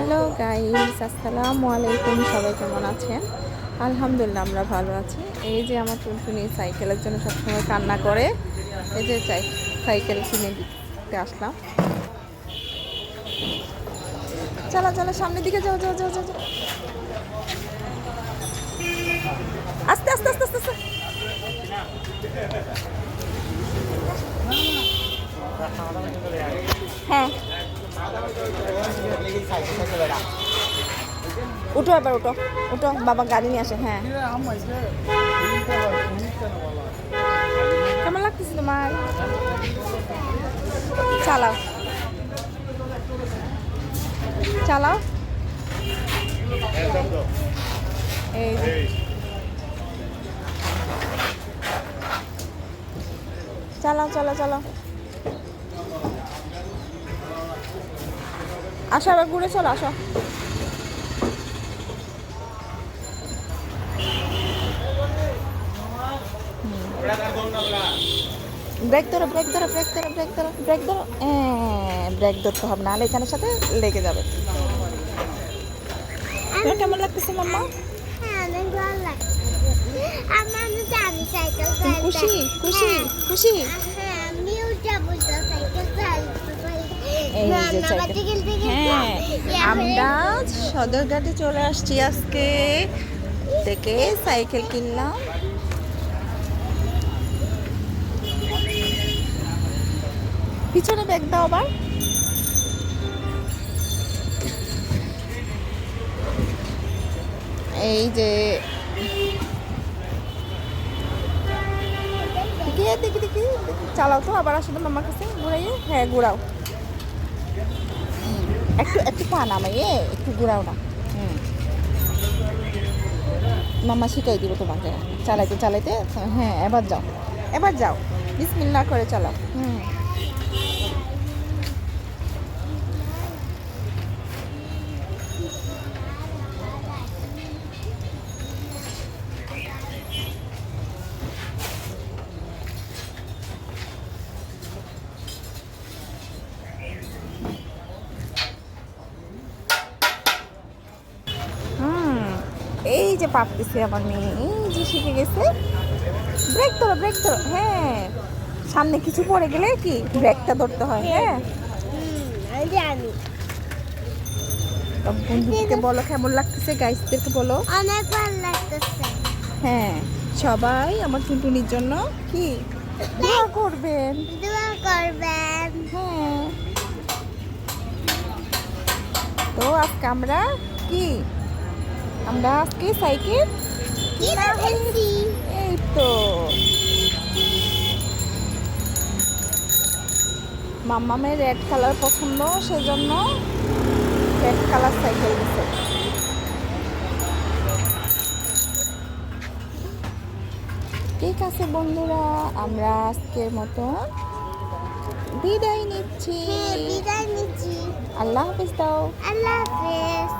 Hello guys, আসসালামু আলাইকুম। সবাই কেমন আছেন? আলহামদুলিল্লাহ, আমরা ভালো আছি। এই যে আমার টুনটুনি সাইকেলের জন্য সবসময় কান্না করে। এই যে সাইকেল কিনে দিতে আসলাম। চলো চলো, সামনের দিকে যাও যাও যাও যাও যাও। আস্তে আস্তে আস্তে আস্তে আস্তে। হ্যাঁ, উঠো এবার, উঠো উঠো, বাবা গাড়ি নিয়ে আসে। হ্যাঁ, কেমন লাগতেছে তোমার? চালাও চালাও। এই যে চালাও চালাও চালাও। আসো, আবার ঘুরে চলো, আসো। ব্রেক ধরো, ব্রেক ধরো, ব্রেক ধরো, ব্রেক ধরো, ব্রেক ধরো। ব্রেক ধরতে হবে, নাহলে এখানের সাথে লেগে যাবে। তোমার কেমন লাগতেছে মাম্মা? অনেক ভালো লাগছে। আমি সাইকেল তুমি খুশি খুশি খুশি? আমিও যাবো সাইকেল চালাতে। এই যে সাইকেল। হ্যাঁ, আমরা সদরঘাটে চলে আসছি আজকে থেকে। সাইকেল কিনলাম। পিছনে ব্যাগ দাও আবার। এই যে দেখি দেখি দেখি, চালাও তো আবার, আসলে মামার কাছে ঘুরাইয়ে। হ্যাঁ, ঘুরাও। একটু একটু পা নামাইয়ে একটু ঘুরাও না। মামা শিখাই দিব তোমাকে চালাইতে চালাইতে। হ্যাঁ, এবার যাও, এবার যাও, বিসমিল্লাহ করে চালাও। এই যে পারতেছে আমার মেয়ে, এই যে শিখে গেছে। ব্রেক ধরো, ব্রেক ধরো। হ্যাঁ, সামনে কিছু পড়ে গেলে কি ব্রেকটা ধরতে হয়। হ্যাঁ, জানি। বন্ধুদেরকে বলো কেমন লাগতেছে, গাইসদেরকে বলো। অনেক ভালো লাগতেছে। হ্যাঁ, সবাই আমার টুনটুনির জন্য কি দোয়া করবেন। দোয়া করবেন। হ্যাঁ, তো আজকে আমরা কি, আমরা আজকে সাইকেল কিনা ফেলছি। এই তো মাম্মামের রেড কালার পছন্দ, সেজন্য রেড কালার সাইকেল দিচ্ছে। ঠিক আছে বন্ধুরা, আমরা আজকের মতো বিদায় নিচ্ছি। বিদায় নিচ্ছি। আল্লাহ হাফিজ দাও। আল্লাহ হাফেজ।